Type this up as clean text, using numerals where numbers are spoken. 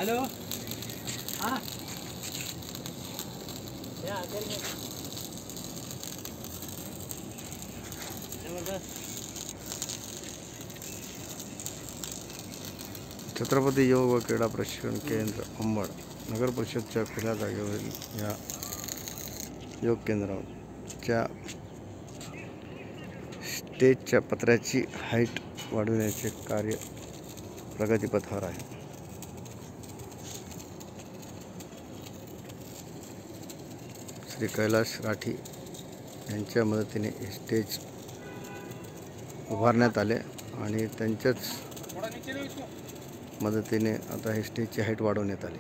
Hello हाँ जबरदस्त। छत्रपती योग व क्रीडा प्रशिक्षण केंद्र अंबड नगर परिषदच्या खुल्या जागेवरील या योग केंद्राच्या स्टेजच्या पत्र्याची हाईट वाढविण्याचे कार्य प्रगतीपथावर आहे। श्री कैलाश राठी यांच्या मदतीने हे स्टेज उभारण्यात आले आणि त्यांच्याच मदतीने आता हे स्टेजची हाईट वाढवण्यात आली।